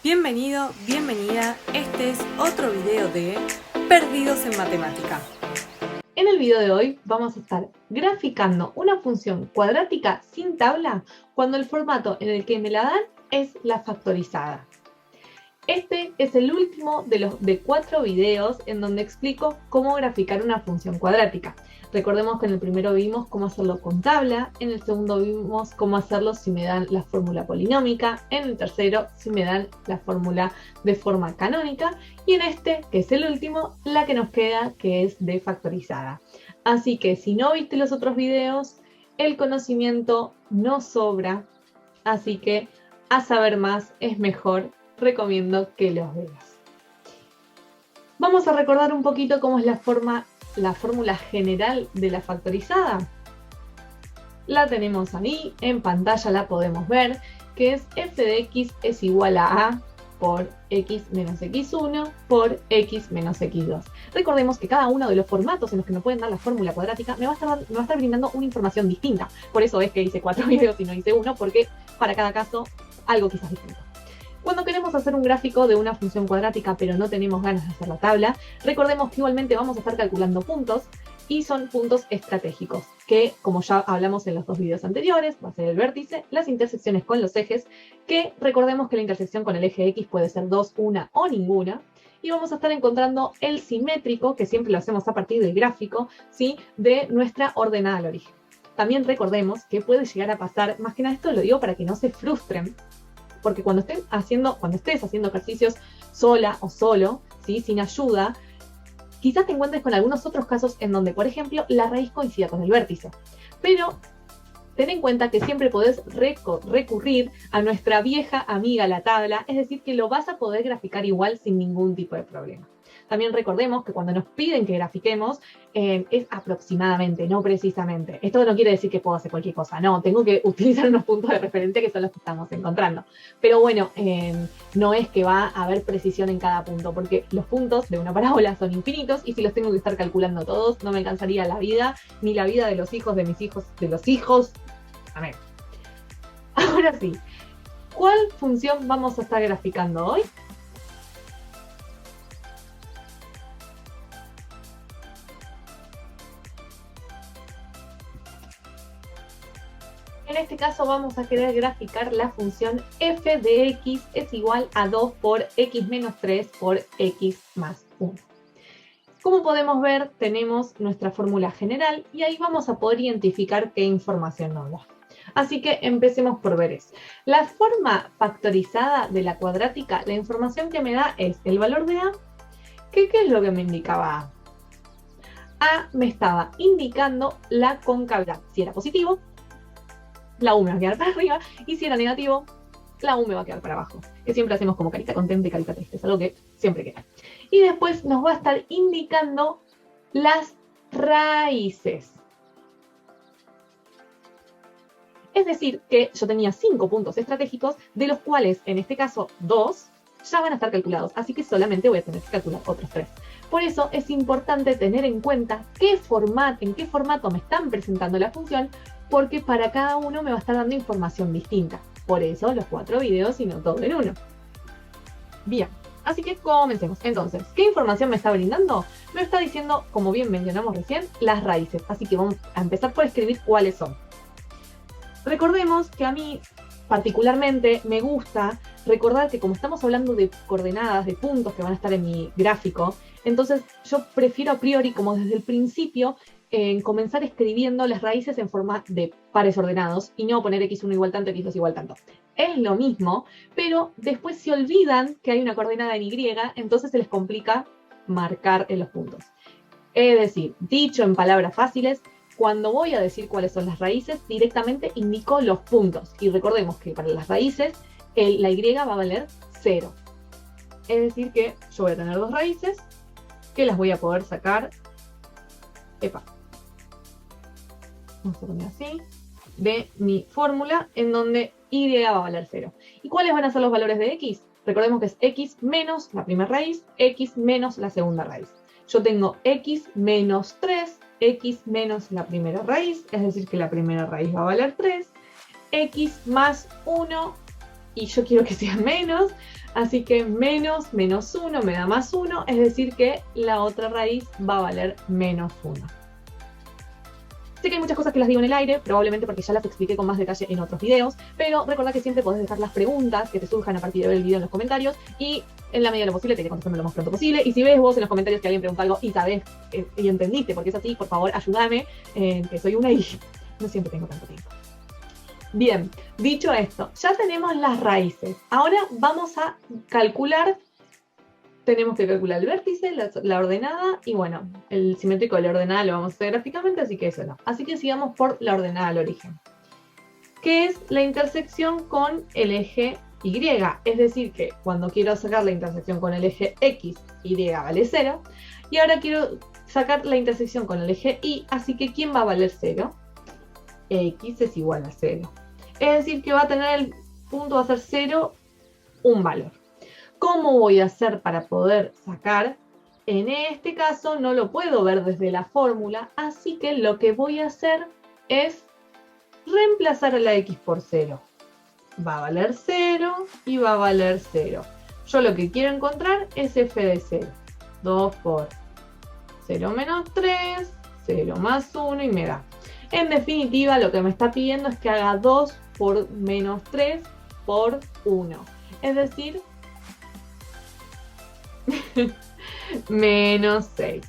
Bienvenido, bienvenida, este es otro video de Perdidos en Matemática. En el video de hoy vamos a estar graficando una función cuadrática sin tabla cuando el formato en el que me la dan es la factorizada. Este es el último de 4 videos en donde explico cómo graficar una función cuadrática. Recordemos que en el primero vimos cómo hacerlo con tabla, en el segundo vimos cómo hacerlo si me dan la fórmula polinómica, en el tercero si me dan la fórmula de forma canónica y en este, que es el último, la que nos queda que es de factorizada. Así que si no viste los otros videos, el conocimiento no sobra, así que a saber más es mejor. Recomiendo que los veas. Vamos a recordar un poquito cómo es la fórmula general de la factorizada. La tenemos ahí, en pantalla la podemos ver, que es f de x es igual a por x menos x1 por x menos x2. Recordemos que cada uno de los formatos en los que me pueden dar la fórmula cuadrática me va a estar brindando una información distinta. Por eso es que hice 4 videos y no hice uno, porque para cada caso algo quizás distinto. Cuando queremos hacer un gráfico de una función cuadrática pero no tenemos ganas de hacer la tabla, recordemos que igualmente vamos a estar calculando puntos y son puntos estratégicos, que como ya hablamos en los 2 videos anteriores, va a ser el vértice, las intersecciones con los ejes, que recordemos que la intersección con el eje X puede ser 2, 1 o ninguna, y vamos a estar encontrando el simétrico, que siempre lo hacemos a partir del gráfico, ¿sí?, de nuestra ordenada al origen. También recordemos que puede llegar a pasar, más que nada esto lo digo para que no se frustren, porque cuando estés haciendo ejercicios sola o solo, ¿sí?, sin ayuda, quizás te encuentres con algunos otros casos en donde, por ejemplo, la raíz coincida con el vértice. Pero ten en cuenta que siempre podés recurrir a nuestra vieja amiga la tabla, es decir, que lo vas a poder graficar igual sin ningún tipo de problema. También recordemos que cuando nos piden que grafiquemos, es aproximadamente, no precisamente. Esto no quiere decir que puedo hacer cualquier cosa, no, tengo que utilizar unos puntos de referencia que son los que estamos encontrando. Pero bueno, no es que va a haber precisión en cada punto, porque los puntos de una parábola son infinitos y si los tengo que estar calculando todos, no me alcanzaría la vida, ni la vida de los hijos de mis hijos, de los hijos. Amén. Ahora sí, ¿cuál función vamos a estar graficando hoy? En este caso vamos a querer graficar la función f de x es igual a 2 por x menos 3 por x más 1. Como podemos ver, tenemos nuestra fórmula general y ahí vamos a poder identificar qué información nos da. Así que empecemos por ver eso. La forma factorizada de la cuadrática, la información que me da es el valor de a. ¿Qué es lo que me indicaba a? A me estaba indicando la concavidad. Si era positivo, la U me va a quedar para arriba, y si era negativo, la U me va a quedar para abajo. Que siempre hacemos como carita contenta y carita triste, es algo que siempre queda. Y después nos va a estar indicando las raíces. Es decir, que yo tenía 5 puntos estratégicos, de los cuales, en este caso, 2 ya van a estar calculados, así que solamente voy a tener que calcular otros 3. Por eso es importante tener en cuenta en qué formato me están presentando la función, porque para cada uno me va a estar dando información distinta. Por eso los 4 videos y no todo en uno. Bien, así que comencemos. Entonces, ¿qué información me está brindando? Me está diciendo, como bien mencionamos recién, las raíces. Así que vamos a empezar por escribir cuáles son. Recordemos que a mí particularmente me gusta recordar que como estamos hablando de coordenadas, de puntos que van a estar en mi gráfico, entonces yo prefiero a priori, como desde el principio, comenzar escribiendo las raíces en forma de pares ordenados y no poner x1 igual tanto, x2 igual tanto. Es lo mismo, pero después se olvidan que hay una coordenada en y, entonces se les complica marcar en los puntos. Es decir, dicho en palabras fáciles, cuando voy a decir cuáles son las raíces, directamente indico los puntos. Y recordemos que para las raíces, la y va a valer 0. Es decir que yo voy a tener 2 raíces que las voy a poder sacar. Vamos a poner así, de mi fórmula, en donde y va a valer 0. ¿Y cuáles van a ser los valores de x? Recordemos que es x menos la primera raíz, x menos la segunda raíz. Yo tengo x menos 3, x menos la primera raíz, es decir que la primera raíz va a valer 3, x más 1 y yo quiero que sea menos, así que menos 1 me da más 1, es decir que la otra raíz va a valer menos 1. Sé que hay muchas cosas que las digo en el aire, probablemente porque ya las expliqué con más detalle en otros videos, pero recuerda que siempre podés dejar las preguntas que te surjan a partir de ver el video en los comentarios y en la medida de lo posible te iré contestando lo más pronto posible. Y si ves vos en los comentarios que alguien pregunta algo y sabés y entendiste porque es así, por favor ayúdame, que soy una y no siempre tengo tanto tiempo. Bien, dicho esto, ya tenemos las raíces. Ahora vamos a calcular. Tenemos que calcular el vértice, la ordenada y bueno, el simétrico de la ordenada lo vamos a hacer gráficamente, así que eso no. Así que sigamos por la ordenada al origen, que es la intersección con el eje Y. Es decir, que cuando quiero sacar la intersección con el eje X, Y vale 0. Y ahora quiero sacar la intersección con el eje Y, así que ¿quién va a valer 0? X es igual a 0. Es decir, que va a tener el punto, va a ser 0, un valor. ¿Cómo voy a hacer para poder sacar? En este caso no lo puedo ver desde la fórmula, así que lo que voy a hacer es reemplazar a la X por 0. Va a valer 0 y va a valer 0. Yo lo que quiero encontrar es f de 0. 2 por 0 menos 3, 0 más 1 y me da. En definitiva, lo que me está pidiendo es que haga 2 por menos 3 por 1. Es decir, menos 6.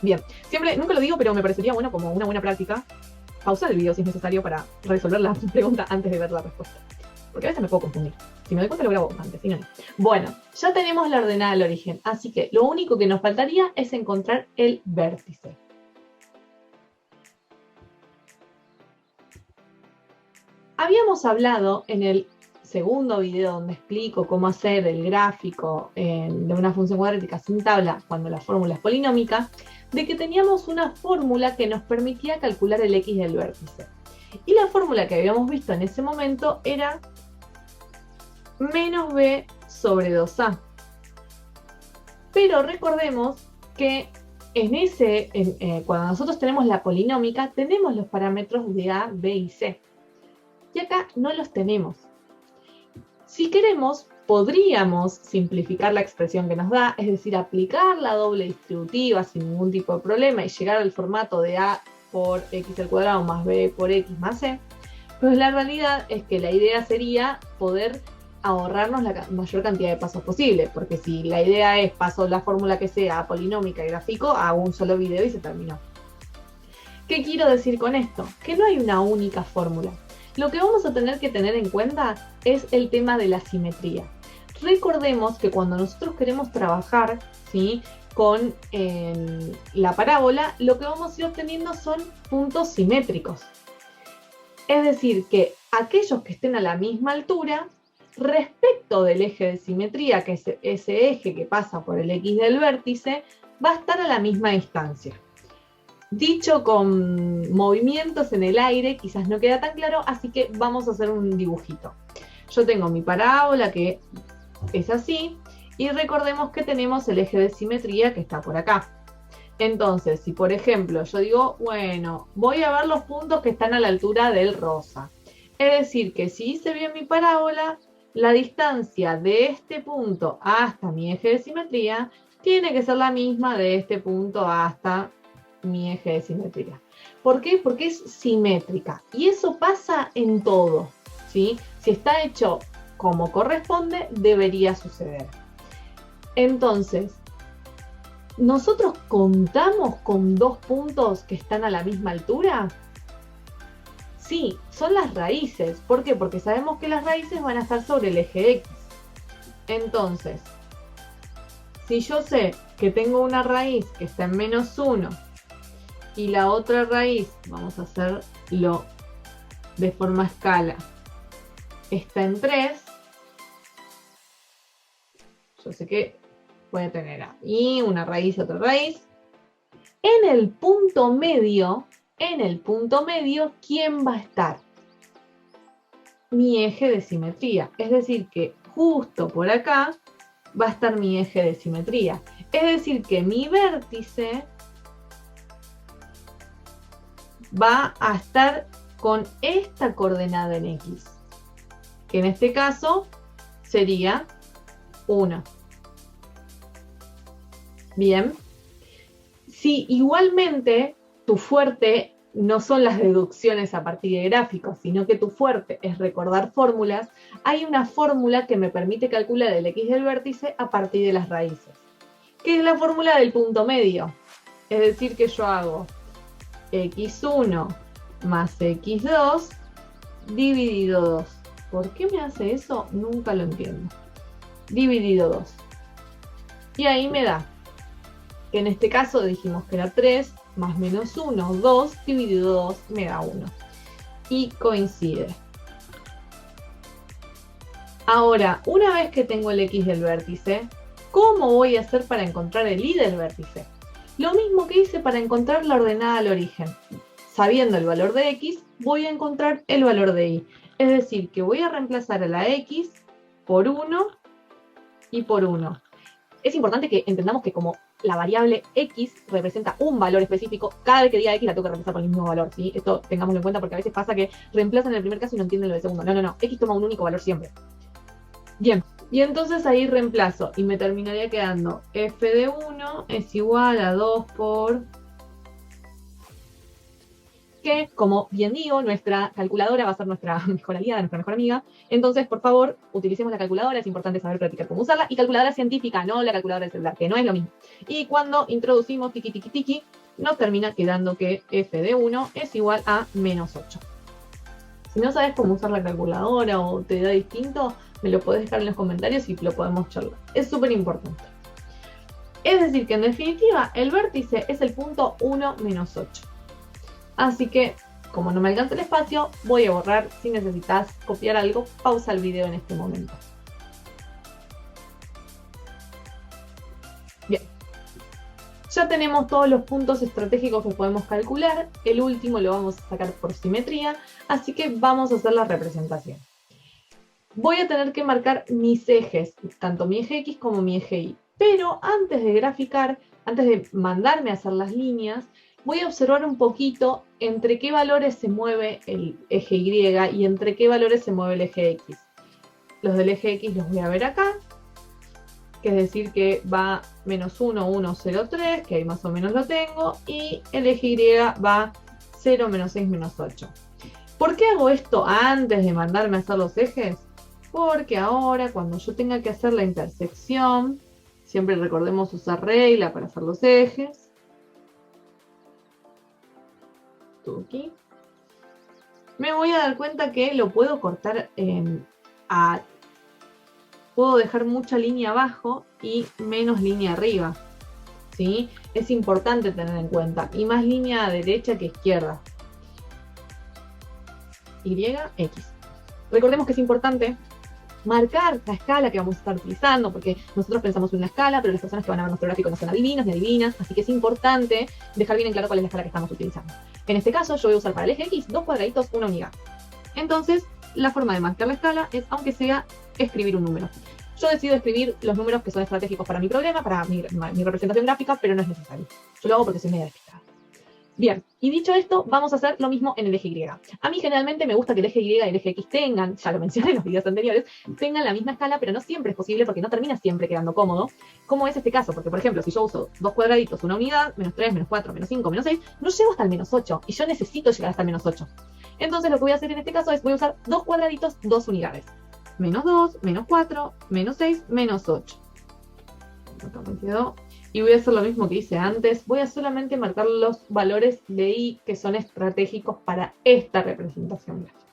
Bien, nunca lo digo, pero me parecería bueno como una buena práctica pausar el video si es necesario para resolver la pregunta antes de ver la respuesta. Porque a veces me puedo confundir. Si me doy cuenta lo grabo antes, si no, no. Bueno, ya tenemos la ordenada al origen, así que lo único que nos faltaría es encontrar el vértice. Habíamos hablado en el segundo video donde explico cómo hacer el gráfico de una función cuadrática sin tabla cuando la fórmula es polinómica, de que teníamos una fórmula que nos permitía calcular el x del vértice. Y la fórmula que habíamos visto en ese momento era menos b sobre 2a. Pero recordemos que cuando nosotros tenemos la polinómica, tenemos los parámetros de a, b y c. Y acá no los tenemos. Si queremos, podríamos simplificar la expresión que nos da, es decir, aplicar la doble distributiva sin ningún tipo de problema y llegar al formato de a por x al cuadrado más b por x más c. Pero la realidad es que la idea sería poder ahorrarnos la mayor cantidad de pasos posible, porque si la idea es paso la fórmula que sea polinómica y gráfico, hago un solo video y se terminó. ¿Qué quiero decir con esto? Que no hay una única fórmula. Lo que vamos a tener que tener en cuenta es el tema de la simetría. Recordemos que cuando nosotros queremos trabajar, ¿sí?, con la parábola, lo que vamos a ir obteniendo son puntos simétricos. Es decir, que aquellos que estén a la misma altura, respecto del eje de simetría, que es ese eje que pasa por el X del vértice, va a estar a la misma distancia. Dicho con movimientos en el aire, quizás no queda tan claro, así que vamos a hacer un dibujito. Yo tengo mi parábola que es así, y recordemos que tenemos el eje de simetría que está por acá. Entonces, si por ejemplo yo digo, bueno, voy a ver los puntos que están a la altura del rosa. Es decir, que si hice bien mi parábola, la distancia de este punto hasta mi eje de simetría tiene que ser la misma de este punto hasta mi eje de simetría. ¿Por qué? Porque es simétrica. Y eso pasa en todo, ¿sí? Si está hecho como corresponde, debería suceder. Entonces, ¿nosotros contamos con dos puntos que están a la misma altura? Sí, son las raíces. ¿Por qué? Porque sabemos que las raíces van a estar sobre el eje X. Entonces, si yo sé que tengo una raíz que está en menos 1 y la otra raíz, vamos a hacerlo de forma a escala, está en 3, yo sé que puede tener ahí una raíz y otra raíz. En el punto medio, ¿quién va a estar? Mi eje de simetría. Es decir, que justo por acá va a estar mi eje de simetría. Es decir, que mi vértice va a estar con esta coordenada en X. que en este caso sería 1. Bien. Si igualmente tu fuerte no son las deducciones a partir de gráficos, sino que tu fuerte es recordar fórmulas, hay una fórmula que me permite calcular el x del vértice a partir de las raíces, que es la fórmula del punto medio. Es decir, que yo hago x1 más x2 dividido 2. ¿Por qué me hace eso? Nunca lo entiendo. Dividido 2. Y ahí me da, que en este caso dijimos que era 3 más menos 1, 2, dividido 2 me da 1. Y coincide. Ahora, una vez que tengo el x del vértice, ¿cómo voy a hacer para encontrar el y del vértice? Lo mismo que hice para encontrar la ordenada al origen. Sabiendo el valor de x, voy a encontrar el valor de y. Es decir, que voy a reemplazar a la x por 1 y por 1. Es importante que entendamos que como la variable x representa un valor específico, cada vez que diga x la tengo que reemplazar con el mismo valor, ¿sí? Esto tengámoslo en cuenta porque a veces pasa que reemplazan en el primer caso y no entienden lo del segundo. No, x toma un único valor siempre. Bien, y entonces ahí reemplazo y me terminaría quedando f de 1 es igual a 2 por... que, como bien digo, nuestra calculadora va a ser nuestra mejor aliada, nuestra mejor amiga. Entonces, por favor, utilicemos la calculadora. Es importante saber practicar cómo usarla. Y calculadora científica, no la calculadora del celular, que no es lo mismo. Y cuando introducimos tiki tiki tiki, nos termina quedando que f de 1 es igual a menos 8. Si no sabes cómo usar la calculadora o te da distinto, me lo podés dejar en los comentarios y lo podemos charlar. Es súper importante. Es decir, que en definitiva, el vértice es el punto 1 menos 8. Así que, como no me alcanza el espacio, voy a borrar. Si necesitas copiar algo, pausa el video en este momento. Bien. Ya tenemos todos los puntos estratégicos que podemos calcular. El último lo vamos a sacar por simetría, así que vamos a hacer la representación. Voy a tener que marcar mis ejes, tanto mi eje X como mi eje Y. Pero antes de graficar, antes de mandarme a hacer las líneas, voy a observar un poquito entre qué valores se mueve el eje Y y entre qué valores se mueve el eje X. Los del eje X los voy a ver acá, que es decir que va menos 1, 1, 0, 3, que ahí más o menos lo tengo, y el eje Y va 0, menos 6, menos 8. ¿Por qué hago esto antes de mandarme a hacer los ejes? Porque ahora cuando yo tenga que hacer la intersección, siempre recordemos usar regla para hacer los ejes. Aquí. Me voy a dar cuenta que lo puedo cortar puedo dejar mucha línea abajo y menos línea arriba, ¿sí? Es importante tener en cuenta, y más línea a derecha que izquierda. Y, X. Recordemos que es importante marcar la escala que vamos a estar utilizando, porque nosotros pensamos en una escala, pero las personas que van a ver nuestro gráfico no son adivinos ni adivinas, así que es importante dejar bien en claro cuál es la escala que estamos utilizando. En este caso yo voy a usar para el eje X 2 cuadraditos, una unidad. Entonces, la forma de marcar la escala es, aunque sea, escribir un número. Yo decido escribir los números que son estratégicos para mi problema, para mi representación gráfica, pero no es necesario. Yo lo hago porque soy media despistada. Bien, y dicho esto, vamos a hacer lo mismo en el eje Y. A mí generalmente me gusta que el eje Y y el eje X tengan, ya lo mencioné en los videos anteriores, tengan la misma escala, pero no siempre es posible porque no termina siempre quedando cómodo, como es este caso, porque por ejemplo, si yo uso 2 cuadraditos, una unidad, menos 3, menos 4, menos 5, menos 6, no llego hasta el menos 8, y yo necesito llegar hasta el menos 8. Entonces lo que voy a hacer en este caso es, voy a usar 2 cuadraditos, 2 unidades. Menos 2, menos 4, menos 6, menos 8. Acá me quedó. Y voy a hacer lo mismo que hice antes. Voy a solamente marcar los valores de Y que son estratégicos para esta representación gráfica.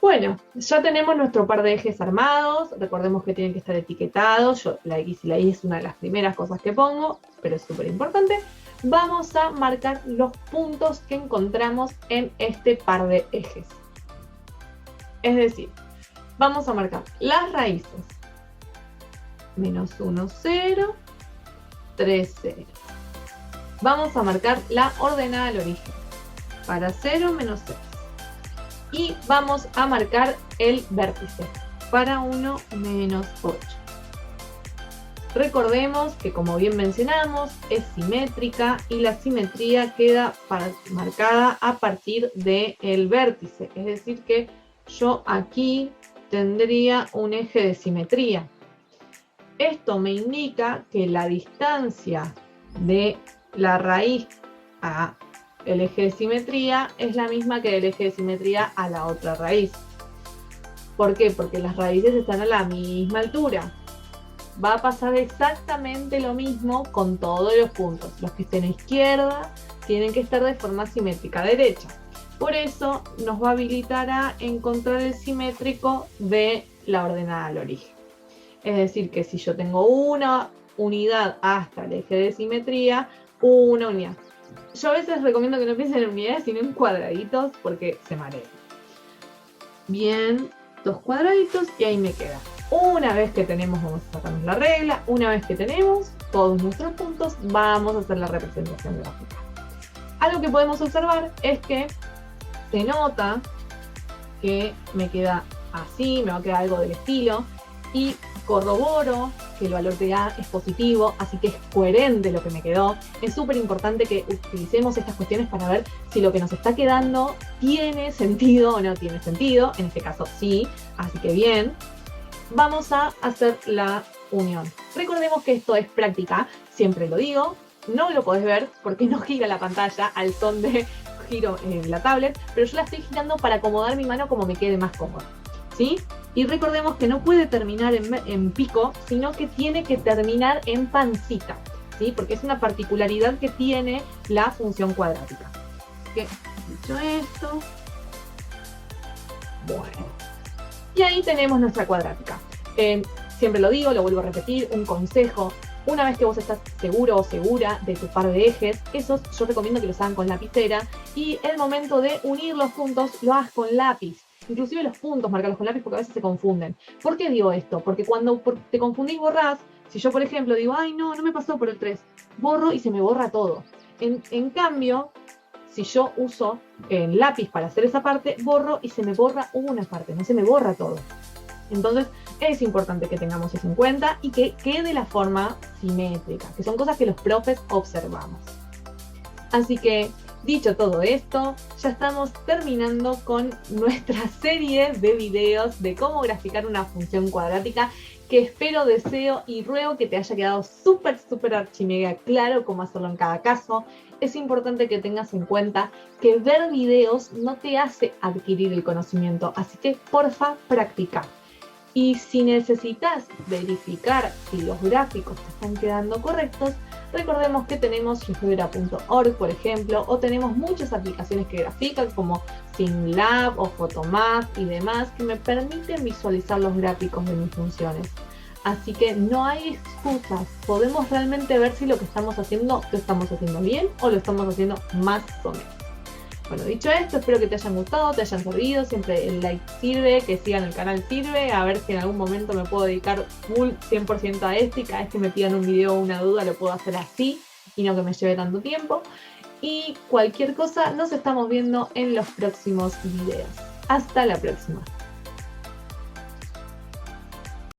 Bueno, ya tenemos nuestro par de ejes armados. Recordemos que tienen que estar etiquetados. La X y la Y es una de las primeras cosas que pongo, pero es súper importante. Vamos a marcar los puntos que encontramos en este par de ejes. Es decir, vamos a marcar las raíces. Menos 1, 0. 3, 0. Vamos a marcar la ordenada al origen. Para 0, menos 6. Y vamos a marcar el vértice. Para 1, menos 8. Recordemos que, como bien mencionamos, es simétrica y la simetría queda marcada a partir del vértice. Es decir que yo aquí tendría un eje de simetría. Esto me indica que la distancia de la raíz a el eje de simetría es la misma que el eje de simetría a la otra raíz. ¿Por qué? Porque las raíces están a la misma altura. Va a pasar exactamente lo mismo con todos los puntos. Los que estén a izquierda tienen que estar de forma simétrica a derecha. Por eso nos va a habilitar a encontrar el simétrico de la ordenada al origen. Es decir, que si yo tengo una unidad hasta el eje de simetría, una unidad. Yo a veces recomiendo que no piensen en unidades, sino en cuadraditos, porque se marean. Bien, 2 cuadraditos y ahí me queda. Una vez que tenemos, vamos a sacarnos la regla, una vez que tenemos todos nuestros puntos, vamos a hacer la representación gráfica. Algo que podemos observar es que se nota que me queda así, me va a quedar algo del estilo, y corroboro que el valor de A es positivo, así que es coherente lo que me quedó. Es súper importante que utilicemos estas cuestiones para ver si lo que nos está quedando tiene sentido o no tiene sentido. En este caso sí, así que bien. Vamos a hacer la unión. Recordemos que esto es práctica, siempre lo digo. No lo podés ver porque no gira la pantalla al son de giro en la tablet, pero yo la estoy girando para acomodar mi mano como me quede más cómodo, ¿sí? Y recordemos que no puede terminar en pico, sino que tiene que terminar en pancita, ¿sí? Porque es una particularidad que tiene la función cuadrática. Así que, dicho esto, bueno. Y ahí tenemos nuestra cuadrática. Siempre lo digo, lo vuelvo a repetir, un consejo. Una vez que vos estás seguro o segura de tu par de ejes, esos yo recomiendo que los hagan con lapicera y el momento de unir los puntos lo hagas con lápiz. Inclusive los puntos, marcarlos con lápiz porque a veces se confunden. ¿Por qué digo esto? Porque cuando te confundís, borrás. Si yo, por ejemplo, digo, ay, no me pasó por el 3, borro y se me borra todo. En cambio, si yo uso el lápiz para hacer esa parte, borro y se me borra una parte, no se me borra todo. Entonces, es importante que tengamos eso en cuenta y que quede la forma simétrica, que son cosas que los profes observamos. Así que, dicho todo esto, ya estamos terminando con nuestra serie de videos de cómo graficar una función cuadrática, que espero, deseo y ruego que te haya quedado súper archimega claro cómo hacerlo en cada caso. Es importante que tengas en cuenta que ver videos no te hace adquirir el conocimiento, así que porfa, practica. Y si necesitas verificar si los gráficos te están quedando correctos, recordemos que tenemos geogebra.org, por ejemplo, o tenemos muchas aplicaciones que grafican como SimLab o Photomath y demás que me permiten visualizar los gráficos de mis funciones. Así que no hay excusas, podemos realmente ver si lo que estamos haciendo lo estamos haciendo bien o lo estamos haciendo más o menos. Bueno, dicho esto, espero que te hayan gustado, te hayan servido, siempre el like sirve, que sigan el canal sirve, a ver si en algún momento me puedo dedicar full 100% a esto y cada vez que me pidan un video o una duda lo puedo hacer así y no que me lleve tanto tiempo. Y cualquier cosa nos estamos viendo en los próximos videos. Hasta la próxima.